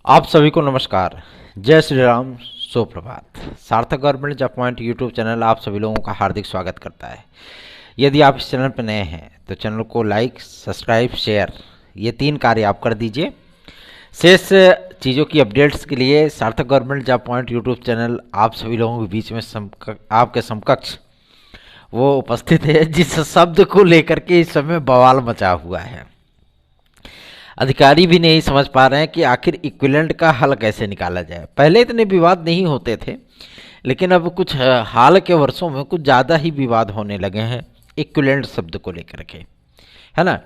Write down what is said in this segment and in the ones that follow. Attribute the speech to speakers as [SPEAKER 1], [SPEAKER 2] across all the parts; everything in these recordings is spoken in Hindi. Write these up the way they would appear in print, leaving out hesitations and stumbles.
[SPEAKER 1] आप सभी को नमस्कार। जय श्री राम, सुप्रभात। सार्थक government job point YouTube channel आप सभी लोगों का हार्दिक स्वागत करता है। यदि आप इस चैनल पर नए हैं तो चैनल को लाइक, सब्सक्राइब, शेयर ये 3 कार्य आप कर दीजिए। शेष चीज़ों की अपडेट्स के लिए सार्थक government job point YouTube channel आप सभी लोगों के बीच में आपके समकक्ष वो उपस्थित है जिस शब्द को लेकर के इस समय बवाल मचा हुआ है। अधिकारी भी नहीं समझ पा रहे हैं कि आखिर इक्विवेलेंट का हल कैसे निकाला जाए। पहले इतने विवाद नहीं होते थे, लेकिन अब कुछ हाल के वर्षों में कुछ ज़्यादा ही विवाद होने लगे हैं इक्विवेलेंट शब्द को लेकर के, है ना।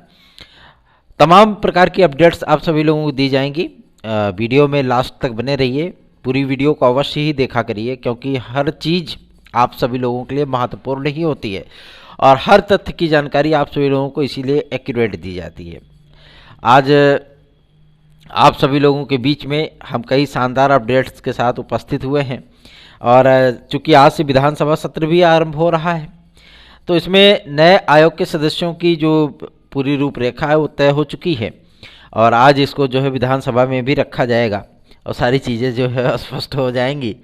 [SPEAKER 1] तमाम प्रकार की अपडेट्स आप सभी लोगों को दी जाएंगी। वीडियो में लास्ट तक बने रहिए। पूरी वीडियो को अवश्य ही देखा करिए, क्योंकि हर चीज़ आप सभी लोगों के लिए महत्वपूर्ण ही होती है और हर तथ्य की जानकारी आप सभी लोगों को इसीलिए एक्यूरेट दी जाती है। आज आप सभी लोगों के बीच में हम कई शानदार अपडेट्स के साथ उपस्थित हुए हैं और चूंकि आज से विधानसभा सत्र भी आरंभ हो रहा है, तो इसमें नए आयोग के सदस्यों की जो पूरी रूपरेखा है वो तय हो चुकी है और आज इसको जो है विधानसभा में भी रखा जाएगा और सारी चीज़ें जो है स्पष्ट हो जाएंगी।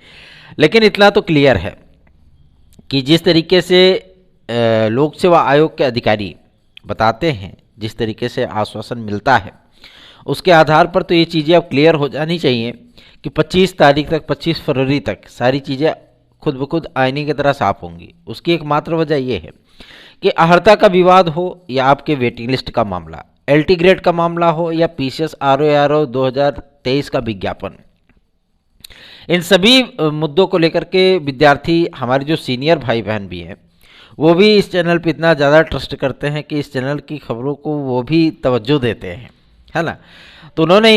[SPEAKER 1] लेकिन इतना तो क्लियर है कि जिस तरीके से लोक सेवा आयोग के अधिकारी बताते हैं, जिस तरीके से आश्वासन मिलता है, उसके आधार पर तो ये चीज़ें अब क्लियर हो जानी चाहिए कि 25 तारीख तक, 25 फरवरी तक सारी चीज़ें खुद ब खुद आईने की तरह साफ होंगी। उसकी एकमात्र वजह ये है कि अहर्ता का विवाद हो या आपके वेटिंग लिस्ट का मामला, एलटी ग्रेड का मामला हो या पीसीएस आरओ 2023 का विज्ञापन, इन सभी मुद्दों को लेकर के विद्यार्थी, हमारे जो सीनियर भाई बहन भी हैं, वो भी इस चैनल पे इतना ज़्यादा ट्रस्ट करते हैं कि इस चैनल की खबरों को वो भी तवज्जो देते हैं, है ना। तो उन्होंने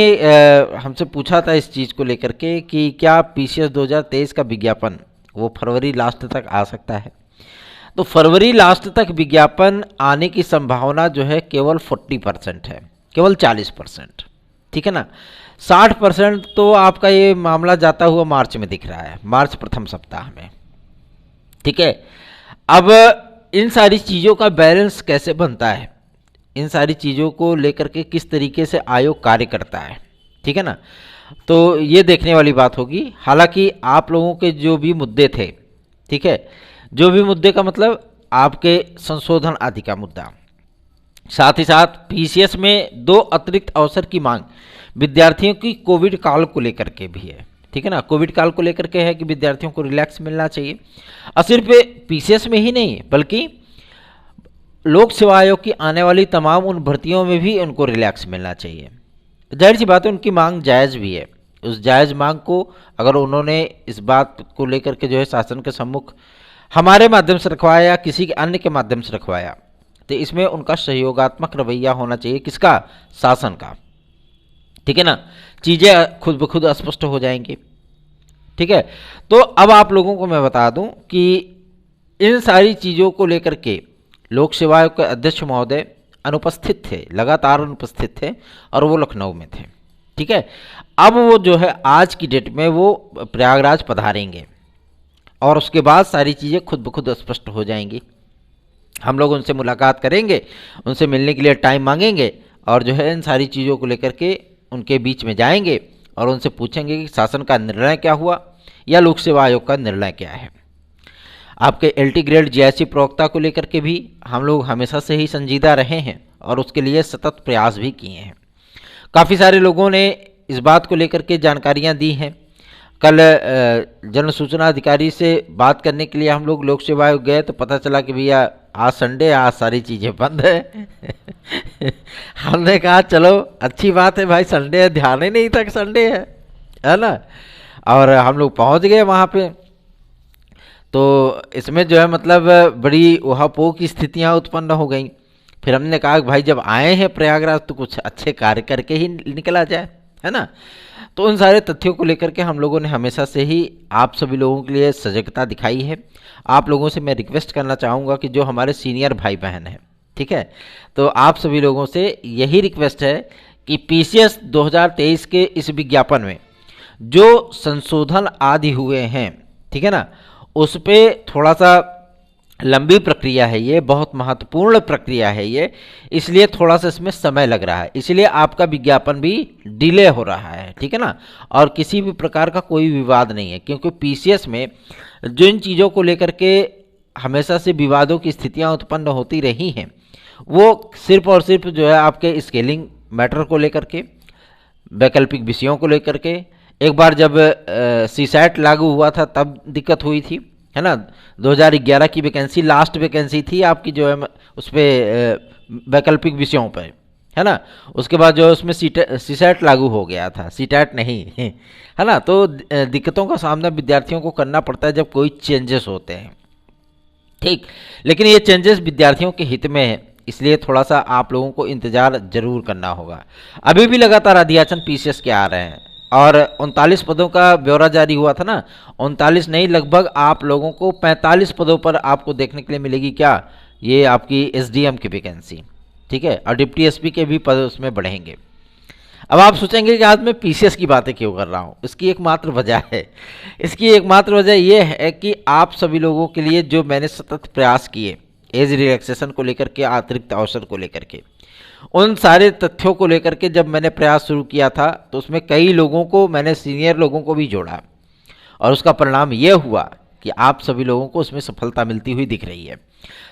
[SPEAKER 1] हमसे पूछा था इस चीज़ को लेकर के कि क्या पीसीएस 2023 का विज्ञापन वो फरवरी लास्ट तक आ सकता है। तो फरवरी लास्ट तक विज्ञापन आने की संभावना जो है केवल 40% है, केवल 40%, ठीक है ना। 60% तो आपका ये मामला जाता हुआ मार्च में दिख रहा है, मार्च प्रथम सप्ताह में, ठीक है। अब इन सारी चीज़ों का बैलेंस कैसे बनता है, इन सारी चीज़ों को लेकर के किस तरीके से आयोग कार्य करता है, ठीक है ना, तो ये देखने वाली बात होगी। हालांकि आप लोगों के जो भी मुद्दे थे, ठीक है, जो भी मुद्दे का मतलब आपके संशोधन आदि का मुद्दा, साथ ही साथ पीसीएस में 2 अतिरिक्त अवसर की मांग विद्यार्थियों की कोविड काल को लेकर के भी है, ठीक है ना। कोविड काल को लेकर के है कि विद्यार्थियों को रिलैक्स मिलना चाहिए और सिर्फ पीसीएस में ही नहीं बल्कि लोक सेवा आयोग की आने वाली तमाम उन भर्तियों में भी उनको रिलैक्स मिलना चाहिए। जाहिर सी बात है, उनकी मांग जायज़ भी है। उस जायज़ मांग को अगर उन्होंने इस बात को लेकर के जो है शासन के सम्मुख हमारे माध्यम से रखवाया या किसी के अन्य के माध्यम से रखवाया, तो इसमें उनका सहयोगात्मक रवैया होना चाहिए। किसका? शासन का, ठीक है ना। चीज़ें खुद ब खुद स्पष्ट हो जाएंगी, ठीक है। तो अब आप लोगों को मैं बता दूं कि इन सारी चीज़ों को लेकर के लोक सेवा आयोग के अध्यक्ष महोदय अनुपस्थित थे, लगातार अनुपस्थित थे और वो लखनऊ में थे, ठीक है। अब वो जो है आज की डेट में वो प्रयागराज पधारेंगे और उसके बाद सारी चीज़ें खुद ब खुद स्पष्ट हो जाएंगी। हम लोग उनसे मुलाकात करेंगे, उनसे मिलने के लिए टाइम मांगेंगे और जो है इन सारी चीज़ों को लेकर के उनके बीच में जाएंगे और उनसे पूछेंगे कि शासन का निर्णय क्या हुआ या लोक सेवा आयोग का निर्णय क्या है। आपके एलटी ग्रेड जीआईसी प्रवक्ता को लेकर के भी हम लोग हमेशा से ही संजीदा रहे हैं और उसके लिए सतत प्रयास भी किए हैं। काफ़ी सारे लोगों ने इस बात को लेकर के जानकारियां दी हैं। कल जन सूचना अधिकारी से बात करने के लिए हम लोग लोक सेवा आयोग गए तो पता चला कि भैया आज संडे, आज सारी चीज़ें बंद है। हमने कहा चलो अच्छी बात है भाई, संडे है, ध्यान ही नहीं था कि संडे है ना। और हम लोग पहुंच गए वहाँ पे, तो इसमें जो है मतलब बड़ी उहापोह की स्थितियाँ उत्पन्न हो गई। फिर हमने कहा कि भाई जब आए हैं प्रयागराज तो कुछ अच्छे कार्य करके ही निकला जाए, है ना। तो उन सारे तथ्यों को लेकर के हम लोगों ने हमेशा से ही आप सभी लोगों के लिए सजगता दिखाई है। आप लोगों से मैं रिक्वेस्ट करना चाहूँगा कि जो हमारे सीनियर भाई बहन हैं, ठीक है, तो आप सभी लोगों से यही रिक्वेस्ट है कि पीसीएस 2023 के इस विज्ञापन में जो संशोधन आदि हुए हैं, ठीक है ना, उस पर थोड़ा सा लंबी प्रक्रिया है, ये बहुत महत्वपूर्ण प्रक्रिया है ये, इसलिए थोड़ा सा इसमें समय लग रहा है, इसलिए आपका विज्ञापन भी डिले हो रहा है, ठीक है ना। और किसी भी प्रकार का कोई विवाद नहीं है, क्योंकि पीसीएस में जिन चीज़ों को लेकर के हमेशा से विवादों की स्थितियां उत्पन्न होती रही हैं, वो सिर्फ और सिर्फ जो है आपके स्केलिंग मैटर को लेकर के, वैकल्पिक विषयों को लेकर के। एक बार जब सीसैट लागू हुआ था तब दिक्कत हुई थी, है ना। 2011 की वैकेंसी लास्ट वैकेंसी थी आपकी जो है उस पर वैकल्पिक विषयों पर, है ना। उसके बाद जो उसमें सीसैट लागू हो गया था, सीटैट नहीं है ना। तो दिक्कतों का सामना विद्यार्थियों को करना पड़ता है जब कोई चेंजेस होते हैं, ठीक। लेकिन ये चेंजेस विद्यार्थियों के हित में है, इसलिए थोड़ा सा आप लोगों को इंतजार जरूर करना होगा। अभी भी लगातार अध्याचन पीसीएस के आ रहे हैं और 39 पदों का ब्यौरा जारी हुआ था ना, 39 नहीं, लगभग आप लोगों को 45 पदों पर आपको देखने के लिए मिलेगी क्या, ये आपकी एसडीएम की वैकेंसी, ठीक है। और डिप्टी एसपी के भी पद उसमें बढ़ेंगे। अब आप सोचेंगे कि आज मैं पीसीएस की बातें क्यों कर रहा हूँ, इसकी एकमात्र वजह है, इसकी एकमात्र वजह यह है कि आप सभी लोगों के लिए जो मैंने सतत प्रयास किए एज रिलैक्सेशन को लेकर के, अतिरिक्त अवसर को लेकर के, उन सारे तथ्यों को लेकर के जब मैंने प्रयास शुरू किया था तो उसमें कई लोगों को, मैंने सीनियर लोगों को भी जोड़ा और उसका परिणाम यह हुआ कि आप सभी लोगों को उसमें सफलता मिलती हुई दिख रही है।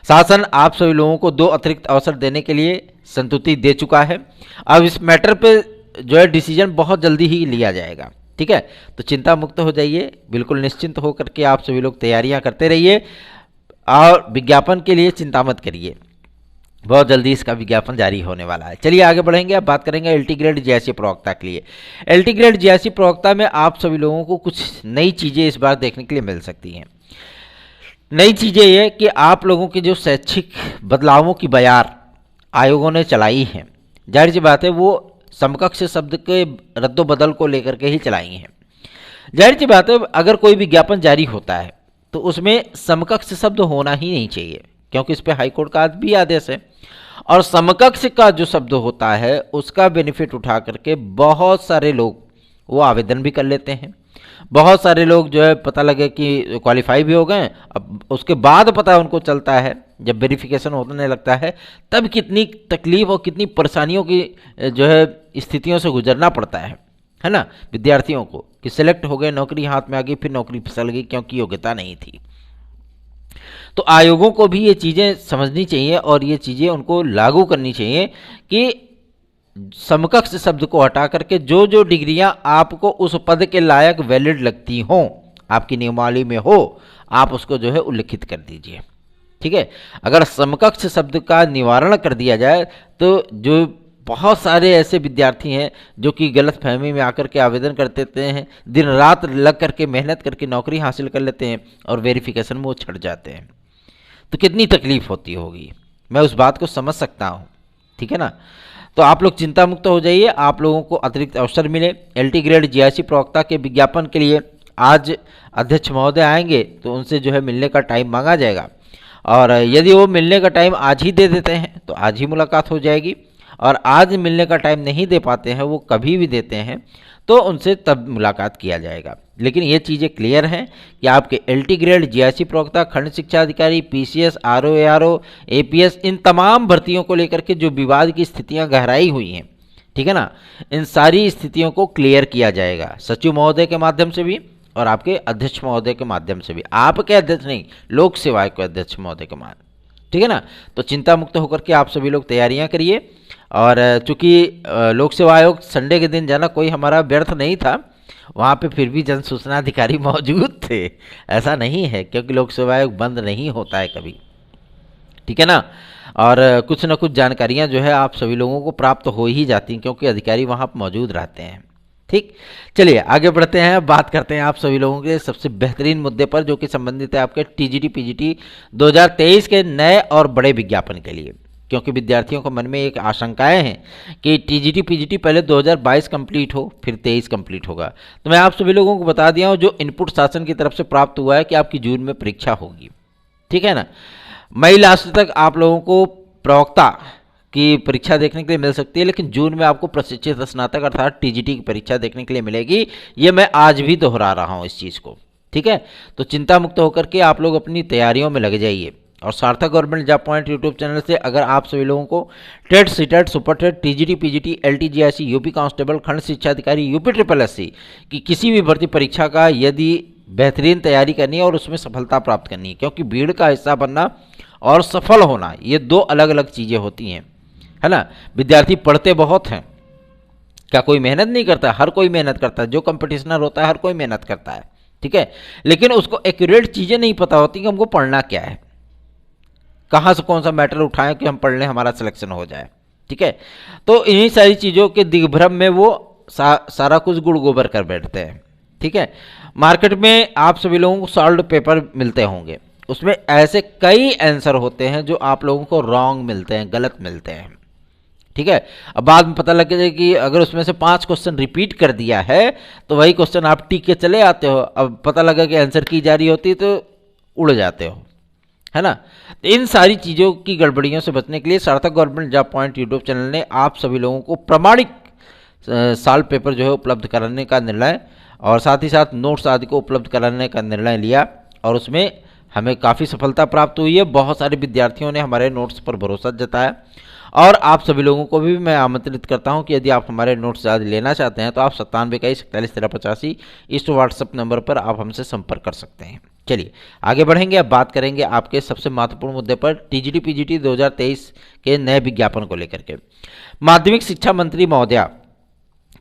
[SPEAKER 1] शासन आप सभी लोगों को 2 अतिरिक्त अवसर देने के लिए संतुष्टि दे चुका है। अब इस मैटर पे जो है डिसीजन बहुत जल्दी ही लिया जाएगा, ठीक है। तो चिंता मुक्त हो जाइए, बिल्कुल निश्चिंत होकर के आप सभी लोग तैयारियां करते रहिए और विज्ञापन के लिए चिंता मत करिए, बहुत जल्दी इसका विज्ञापन जारी होने वाला है। चलिए आगे बढ़ेंगे, अब बात करेंगे एलटी ग्रेड जीआईसी प्रवक्ता के लिए। एलटी ग्रेड जीआईसी प्रवक्ता में आप सभी लोगों को कुछ नई चीज़ें इस बार देखने के लिए मिल सकती हैं। नई चीज़ें ये कि आप लोगों के जो शैक्षिक बदलावों की बयार आयोगों ने चलाई हैं, जाहिर सी बात है वो समकक्ष शब्द के रद्दोबदल को लेकर के ही चलाई हैं। जाहिर सी बात है अगर कोई विज्ञापन जारी होता है तो उसमें समकक्ष शब्द होना ही नहीं चाहिए, क्योंकि इस पे हाईकोर्ट का भी आदेश है। और समकक्ष का जो शब्द होता है उसका बेनिफिट उठा करके बहुत सारे लोग वो आवेदन भी कर लेते हैं। बहुत सारे लोग जो है पता लगे कि क्वालिफाई भी हो गए, अब उसके बाद पता उनको चलता है जब वेरिफिकेशन होने लगता है तब कितनी तकलीफ और कितनी परेशानियों की जो है स्थितियों से गुजरना पड़ता है ना, विद्यार्थियों को, कि सिलेक्ट हो गए, नौकरी हाथ में आ गई, फिर नौकरी फिसल गई क्योंकि योग्यता नहीं थी। तो आयोगों को भी ये चीज़ें समझनी चाहिए और ये चीज़ें उनको लागू करनी चाहिए कि समकक्ष शब्द को हटा करके जो जो डिग्रियां आपको उस पद के लायक वैलिड लगती हों, आपकी नियमावली में हो, आप उसको जो है उल्लिखित कर दीजिए, ठीक है। अगर समकक्ष शब्द का निवारण कर दिया जाए तो जो बहुत सारे ऐसे विद्यार्थी हैं जो कि गलत फहमी में आकर के आवेदन कर देते हैं, दिन रात लग करके मेहनत करके नौकरी हासिल कर लेते हैं और वेरिफिकेशन में वो छट जाते हैं, तो कितनी तकलीफ होती होगी, मैं उस बात को समझ सकता हूँ, ठीक है ना। तो आप लोग चिंता मुक्त हो जाइए, आप लोगों को अतिरिक्त अवसर मिले। एलटी ग्रेड जीआईसी प्रवक्ता के विज्ञापन के लिए आज अध्यक्ष महोदय आएंगे तो उनसे जो है मिलने का टाइम मांगा जाएगा, और यदि वो मिलने का टाइम आज ही दे देते हैं तो आज ही मुलाकात हो जाएगी, और आज मिलने का टाइम नहीं दे पाते हैं, वो कभी भी देते हैं तो उनसे तब मुलाकात किया जाएगा। लेकिन ये चीज़ें क्लियर हैं कि आपके एलटी ग्रेड जीआईसी प्रवक्ता, खंड शिक्षा अधिकारी, पीसीएस, आरओ, एआरओ, एपीएस, इन तमाम भर्तियों को लेकर के जो विवाद की स्थितियां गहराई हुई हैं, ठीक है ना, इन सारी स्थितियों को क्लियर किया जाएगा सचिव महोदय के माध्यम से भी और आपके अध्यक्ष महोदय के माध्यम से भी, आपके अध्यक्ष नहीं, लोक सेवा आयोग के अध्यक्ष महोदय के माध्यम, ठीक है ना। तो चिंता मुक्त होकर के आप सभी लोग तैयारियां करिए। और चूंकि लोक सेवा आयोग संडे के दिन जाना कोई हमारा व्यर्थ नहीं था, वहाँ पे फिर भी जन सूचना अधिकारी मौजूद थे, ऐसा नहीं है, क्योंकि लोक सेवा आयोग बंद नहीं होता है कभी, ठीक है ना। और कुछ न कुछ जानकारियाँ जो है आप सभी लोगों को प्राप्त हो ही जाती हैं क्योंकि अधिकारी वहाँ पर मौजूद रहते हैं, ठीक। चलिए आगे बढ़ते हैं, बात करते हैं आप सभी लोगों के सबसे बेहतरीन मुद्दे पर जो कि संबंधित है आपके टीजीटी पीजीटी 2023 के नए और बड़े विज्ञापन के लिए, क्योंकि विद्यार्थियों को मन में एक आशंकाएं हैं कि टीजीटी पीजीटी पहले 2022 कंप्लीट हो फिर 23 कंप्लीट होगा। तो मैं आप सभी लोगों को बता दिया हूँ जो इनपुट शासन की तरफ से प्राप्त हुआ है कि आपकी जून में परीक्षा होगी, ठीक है ना। मई लास्ट तक आप लोगों को प्रवक्ता की परीक्षा देखने के लिए मिल सकती है, लेकिन जून में आपको प्रशिक्षित स्नातक अर्थात टीजीटी की परीक्षा देखने के लिए मिलेगी। ये मैं आज भी दोहरा रहा हूँ इस चीज़ को, ठीक है। तो चिंता मुक्त होकर के आप लोग अपनी तैयारियों में लग जाइए और Sarthak government job point YouTube channel से अगर आप सभी लोगों को TET, CTET, super TET, TGT, PGT, LTGIC, UP constable, खंड शिक्षा अधिकारी, यूपी ट्रिपल एससी की किसी भी भर्ती परीक्षा का यदि बेहतरीन तैयारी करनी है और उसमें सफलता प्राप्त करनी है, क्योंकि भीड़ का हिस्सा बनना और सफल होना ये दो अलग अलग चीज़ें होती हैं, है ना। विद्यार्थी पढ़ते बहुत हैं, क्या कोई मेहनत नहीं करता? हर कोई मेहनत करता है, जो कंपटीशनर होता है हर कोई मेहनत करता है, ठीक है। लेकिन उसको एक्यूरेट चीज़ें नहीं पता होती कि हमको पढ़ना क्या है, कहाँ से कौन सा मैटर उठाएं कि हम पढ़ लें, हमारा सिलेक्शन हो जाए, ठीक है। तो इन्हीं सारी चीज़ों के दिग्भ्रम में वो सारा कुछ गुड़ गोबर कर बैठते हैं, ठीक है। मार्केट में आप सभी लोगों को सॉल्व पेपर मिलते होंगे, उसमें ऐसे कई आंसर होते हैं जो आप लोगों को रॉन्ग मिलते हैं, गलत मिलते हैं, ठीक है। अब बाद में पता लगे कि अगर उसमें से 5 क्वेश्चन रिपीट कर दिया है तो वही क्वेश्चन आप टिक के चले आते हो, अब पता लगा कि आंसर की जा रही होती है तो उड़ जाते हो, है ना। तो इन सारी चीज़ों की गड़बड़ियों से बचने के लिए सार्थक government job point YouTube channel ने आप सभी लोगों को प्रमाणिक सॉल्व पेपर जो है उपलब्ध कराने का निर्णय और साथ ही साथ नोट्स आदि को उपलब्ध कराने का निर्णय लिया, और उसमें हमें काफ़ी सफलता प्राप्त हुई है। बहुत सारे विद्यार्थियों ने हमारे नोट्स पर भरोसा जताया, और आप सभी लोगों को भी मैं आमंत्रित करता हूं कि यदि आप हमारे नोट्स आदि लेना चाहते हैं तो आप 9721411385 इस व्हाट्सएप नंबर पर आप हमसे संपर्क कर सकते हैं। चलिए आगे बढ़ेंगे, अब बात करेंगे आपके सबसे महत्वपूर्ण मुद्दे पर, टीजीटी पीजीटी 2023 के नए विज्ञापन को लेकर के। माध्यमिक शिक्षा मंत्री महोदया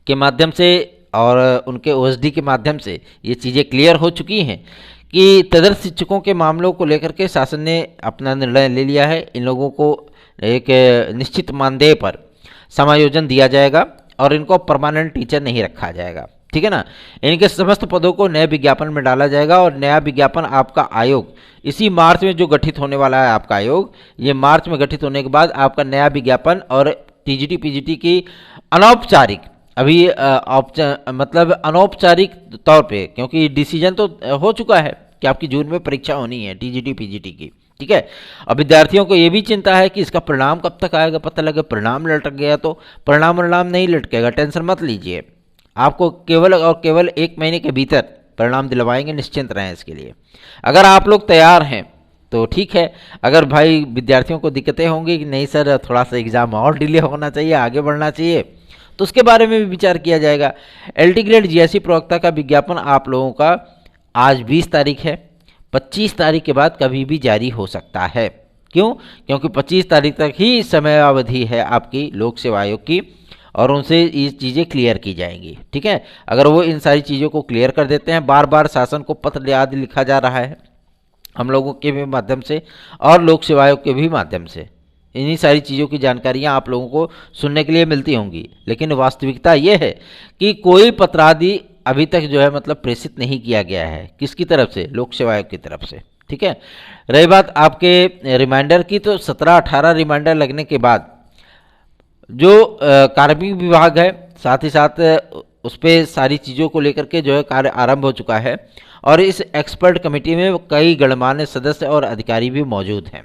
[SPEAKER 1] के माध्यम से और उनके ओएसडी के माध्यम से ये चीज़ें क्लियर हो चुकी हैं कि तदर्थ शिक्षकों के मामलों को लेकर के शासन ने अपना निर्णय ले लिया है। इन लोगों को एक निश्चित मानदेय पर समायोजन दिया जाएगा और इनको परमानेंट टीचर नहीं रखा जाएगा, ठीक है ना। इनके समस्त पदों को नए विज्ञापन में डाला जाएगा, और नया विज्ञापन आपका आयोग इसी मार्च में जो गठित होने वाला है, आपका आयोग ये मार्च में गठित होने के बाद आपका नया विज्ञापन और टीजीटी पीजीटी की अनौपचारिक अभी मतलब अनौपचारिक तौर पे, क्योंकि डिसीजन तो हो चुका है कि आपकी जून में परीक्षा होनी है टीजीटी पीजीटी की, ठीक है। अब विद्यार्थियों को ये भी चिंता है कि इसका परिणाम कब तक आएगा, पता लगे परिणाम लटक गया तो। परिणाम नहीं लटकेगा, टेंशन मत लीजिए, आपको केवल और केवल 1 महीने के भीतर परिणाम दिलवाएंगे, निश्चिंत रहें इसके लिए। अगर आप लोग तैयार हैं तो ठीक है, अगर भाई विद्यार्थियों को दिक्कतें होंगी कि नहीं सर थोड़ा सा एग्ज़ाम और डिले होना चाहिए, आगे बढ़ना चाहिए, तो उसके बारे में भी विचार किया जाएगा। एलटी ग्रेड जीएससी प्रवक्ता का विज्ञापन आप लोगों का आज 20 तारीख है, 25 तारीख के बाद कभी भी जारी हो सकता है। क्यों? क्योंकि 25 तारीख तक ही समय अवधि है आपकी लोक सेवा आयोग की, और उनसे ये चीज़ें क्लियर की जाएंगी, ठीक है। अगर वो इन सारी चीज़ों को क्लियर कर देते हैं, बार बार शासन को पत्र आदि लिखा जा रहा है हम लोगों के भी माध्यम से और लोक सेवा आयोग के भी माध्यम से, इन्हीं सारी चीज़ों की जानकारियां आप लोगों को सुनने के लिए मिलती होंगी, लेकिन वास्तविकता ये है कि कोई पत्र आदि अभी तक जो है मतलब प्रेषित नहीं किया गया है। किसकी तरफ से? लोक सेवा आयोग की तरफ से, ठीक है। रही बात आपके रिमाइंडर की, तो 17-18 रिमाइंडर लगने के बाद जो कार्मिक विभाग है साथ ही साथ उस पर सारी चीज़ों को लेकर के जो है कार्य आरंभ हो चुका है, और इस एक्सपर्ट कमेटी में कई गणमान्य सदस्य और अधिकारी भी मौजूद हैं।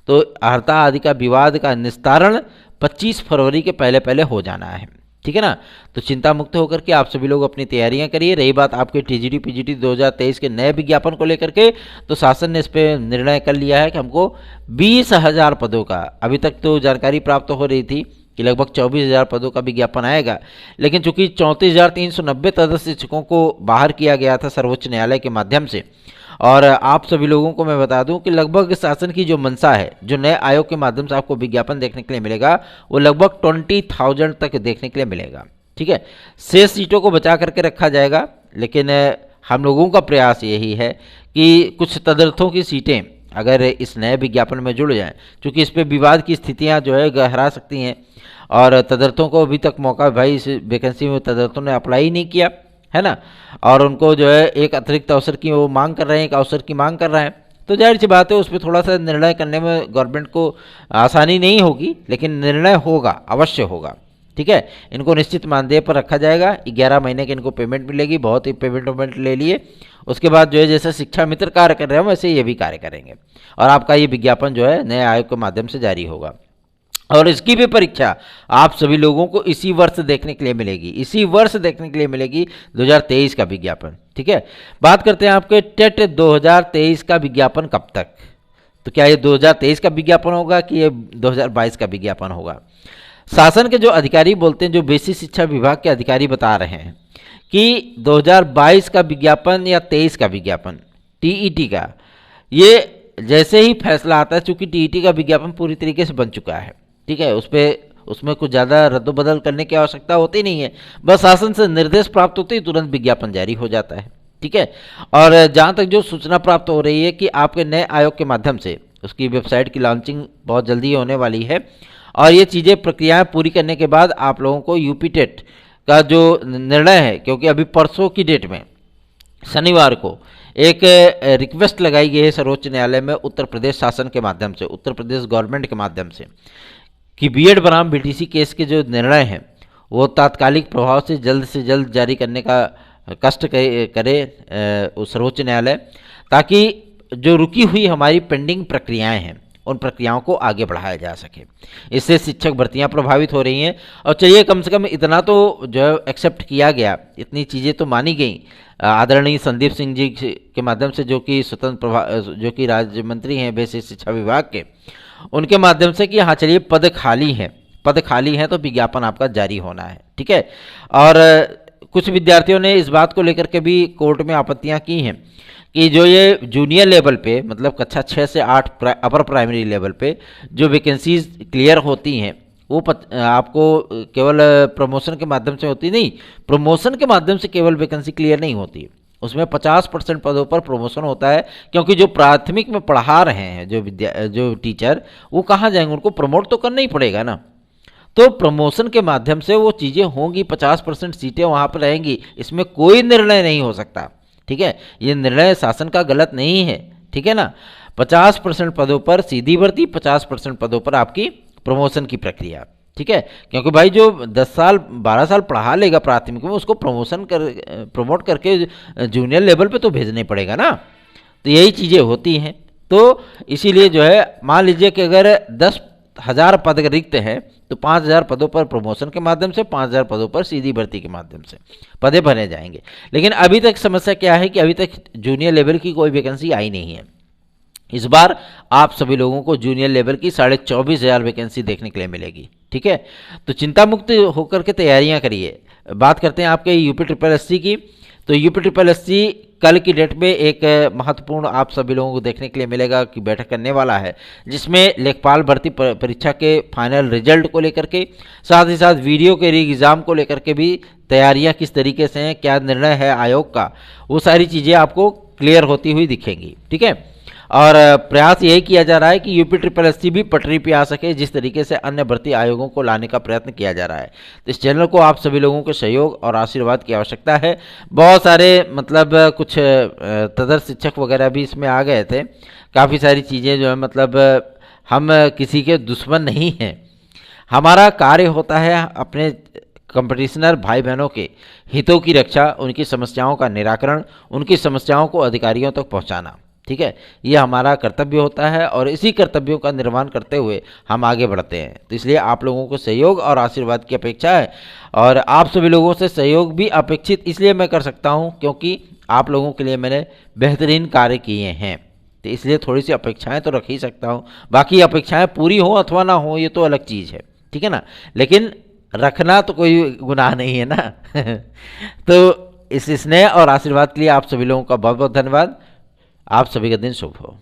[SPEAKER 1] तो हड़ताल आदि का विवाद का निस्तारण 25 फरवरी के पहले पहले हो जाना है, ठीक है ना। तो चिंता मुक्त होकर के आप सभी लोग अपनी तैयारियां करिए। रही बात आपके टीजीटी पीजीटी 2023 के नए विज्ञापन को लेकर के, तो शासन ने इस पर निर्णय कर लिया है कि हमको 20,000 पदों का, अभी तक तो जानकारी प्राप्त हो रही थी कि लगभग 24,000 पदों का विज्ञापन आएगा, लेकिन चूंकि 34,390 तदस्थ शिक्षकों को बाहर किया गया था सर्वोच्च न्यायालय के माध्यम से, और आप सभी लोगों को मैं बता दूं कि लगभग शासन की जो मंशा है, जो नए आयोग के माध्यम से आपको विज्ञापन देखने के लिए मिलेगा, वो लगभग 20,000 तक देखने के लिए मिलेगा, ठीक है। शेष सीटों को बचा करके रखा जाएगा, लेकिन हम लोगों का प्रयास यही है कि कुछ तदर्थों की सीटें अगर इस नए विज्ञापन में जुड़ जाएं, क्योंकि इस पर विवाद की स्थितियां जो है गहरा सकती हैं, और तदर्थों को अभी तक मौका, भाई इस वैकेंसी में तदर्थों ने अप्लाई ही नहीं किया है ना, और उनको जो है एक अतिरिक्त अवसर की वो मांग कर रहे हैं, एक अवसर की मांग कर रहे हैं, तो जाहिर सी बात है उस पर थोड़ा सा निर्णय करने में गवर्नमेंट को आसानी नहीं होगी, लेकिन निर्णय होगा, अवश्य होगा, ठीक है। इनको निश्चित मानदेय पर रखा जाएगा, 11 महीने की इनको पेमेंट मिलेगी, बहुत ही पेमेंट ले लिए, उसके बाद जो है जैसे शिक्षा मित्र कार्य कर रहे हैं वैसे ये भी कार्य करेंगे, और आपका ये विज्ञापन जो है नए आयोग के माध्यम से जारी होगा, और इसकी भी परीक्षा आप सभी लोगों को इसी वर्ष देखने के लिए मिलेगी, इसी वर्ष देखने के लिए मिलेगी 2023 का विज्ञापन, ठीक है। बात करते हैं आपके टेट 2023 का विज्ञापन कब तक, तो क्या ये 2023 का विज्ञापन होगा कि ये 2022 का विज्ञापन होगा? शासन के जो अधिकारी बोलते हैं, जो बेसिक शिक्षा विभाग के अधिकारी बता रहे हैं कि 2022 का विज्ञापन या 23 का विज्ञापन टीईटी का, ये जैसे ही फैसला आता है, चूंकि टीईटी का विज्ञापन पूरी तरीके से बन चुका है, ठीक है, उसमें कुछ ज़्यादा रद्दोबदल करने की आवश्यकता होती नहीं है, बस शासन से निर्देश प्राप्त होते ही तुरंत विज्ञापन जारी हो जाता है, ठीक है। और जहाँ तक जो सूचना प्राप्त हो रही है कि आपके नए आयोग के माध्यम से उसकी वेबसाइट की लॉन्चिंग बहुत जल्दी होने वाली है, और ये चीज़ें प्रक्रियाएं पूरी करने के बाद आप लोगों को यूपी टेट का जो निर्णय है, क्योंकि अभी परसों की डेट में शनिवार को एक रिक्वेस्ट लगाई गई है सर्वोच्च न्यायालय में उत्तर प्रदेश शासन के माध्यम से, उत्तर प्रदेश गवर्नमेंट के माध्यम से, कि बीएड बनाम बीटीसी केस के जो निर्णय हैं वो तात्कालिक प्रभाव से जल्द जारी करने का कष्ट करे सर्वोच्च न्यायालय, ताकि जो रुकी हुई हमारी पेंडिंग प्रक्रियाएं हैं उन प्रक्रियाओं को आगे बढ़ाया जा सके। इससे शिक्षक भर्तियां प्रभावित हो रही हैं, और चलिए कम से कम इतना तो जो है एक्सेप्ट किया गया, इतनी चीज़ें तो मानी गई आदरणीय संदीप सिंह जी के माध्यम से, जो कि जो कि राज्य मंत्री हैं बेसिक शिक्षा विभाग के, उनके माध्यम से कि हाँ चलिए पद खाली हैं तो विज्ञापन आपका जारी होना है, ठीक है। और कुछ विद्यार्थियों ने इस बात को लेकर के भी कोर्ट में आपत्तियां की हैं कि जो ये जूनियर लेवल पे, मतलब कक्षा 6 से 8 अपर प्राइमरी लेवल पे जो वैकेंसीज क्लियर होती हैं वो आपको केवल प्रमोशन के माध्यम से होती नहीं, प्रमोशन के माध्यम से केवल वैकेंसी क्लियर नहीं होती, उसमें 50% पदों पर प्रमोशन होता है, क्योंकि जो प्राथमिक में पढ़ा रहे हैं जो टीचर, वो कहाँ जाएंगे, उनको प्रमोट तो करना ही पड़ेगा ना। तो प्रमोशन के माध्यम से वो चीज़ें होंगी, 50% सीटें वहाँ पर रहेंगी, इसमें कोई निर्णय नहीं हो सकता, ठीक है। ये निर्णय शासन का गलत नहीं है, ठीक है ना। 50% पदों पर सीधी भर्ती, 50% पदों पर आपकी प्रमोशन की प्रक्रिया, ठीक है। क्योंकि भाई जो 10 साल 12 साल पढ़ा लेगा प्राथमिक में, उसको प्रमोट करके जूनियर लेवल पे तो भेजना ही पड़ेगा ना। तो यही चीज़ें होती हैं। तो इसीलिए जो है, मान लीजिए कि अगर 10,000 पद रिक्त हैं तो 5,000 पदों पर प्रमोशन के माध्यम से, 5,000 पदों पर सीधी भर्ती के माध्यम से पदे भरे जाएंगे। लेकिन अभी तक समस्या क्या है कि अभी तक जूनियर लेवल की कोई वैकेंसी आई नहीं है। इस बार आप सभी लोगों को जूनियर लेवल की 24,500 वैकेंसी देखने के लिए मिलेगी, ठीक है। तो चिंता मुक्त होकर के तैयारियां करिए। बात करते हैं आपके यूपी ट्रिपल एससी की। तो यूपी ट्रिपल एससी कल की डेट में एक महत्वपूर्ण आप सभी लोगों को देखने के लिए मिलेगा कि बैठक करने वाला है, जिसमें लेखपाल भर्ती परीक्षा के फाइनल रिजल्ट को लेकर के, साथ ही साथ वीडियो के री एग्ज़ाम को लेकर के भी तैयारियां किस तरीके से हैं, क्या निर्णय है आयोग का, वो सारी चीज़ें आपको क्लियर होती हुई दिखेंगी, ठीक है। और प्रयास यही किया जा रहा है कि यूपी ट्रिपल एससी भी पटरी पे आ सके, जिस तरीके से अन्य भर्ती आयोगों को लाने का प्रयत्न किया जा रहा है। तो इस चैनल को आप सभी लोगों के सहयोग और आशीर्वाद की आवश्यकता है। बहुत सारे मतलब कुछ तदर्थ शिक्षक वगैरह भी इसमें आ गए थे। काफ़ी सारी चीज़ें जो है, मतलब हम किसी के दुश्मन नहीं हैं। हमारा कार्य होता है अपने कंपटीशनर भाई बहनों के हितों की रक्षा, उनकी समस्याओं का निराकरण, उनकी समस्याओं को अधिकारियों तक पहुँचाना, ठीक है। ये हमारा कर्तव्य होता है और इसी कर्तव्यों का निर्वहन करते हुए हम आगे बढ़ते हैं। तो इसलिए आप लोगों को सहयोग और आशीर्वाद की अपेक्षा है, और आप सभी लोगों से सहयोग भी अपेक्षित इसलिए मैं कर सकता हूं क्योंकि आप लोगों के लिए मैंने बेहतरीन कार्य किए हैं। तो इसलिए थोड़ी सी अपेक्षाएं तो रख ही सकता हूं। बाकी अपेक्षाएं पूरी हो अथवा ना हो, ये तो अलग चीज़ है, ठीक है ना। लेकिन रखना तो कोई गुनाह नहीं है ना। तो इस स्नेह और आशीर्वाद के लिए आप सभी लोगों का बहुत बहुत धन्यवाद। आप सभी का दिन शुभ हो।